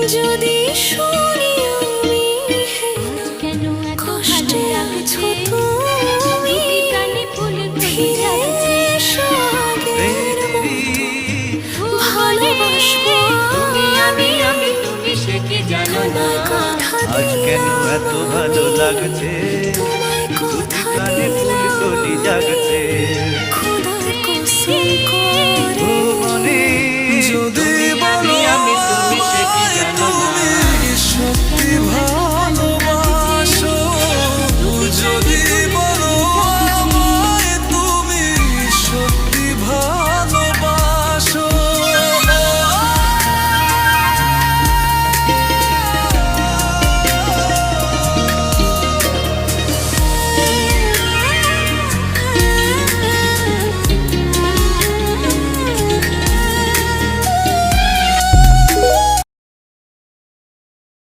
যদি শুনি আমি কেন কষ্টে আছো তুমি ফিরে এসো আগের ভালোবাসবো আমি তুমি সে কি জানো না কথা আজ কেন এত ভালো লাগছে তোমায় দুটি কথা কানে দিলাম ফুলকলি জাগছে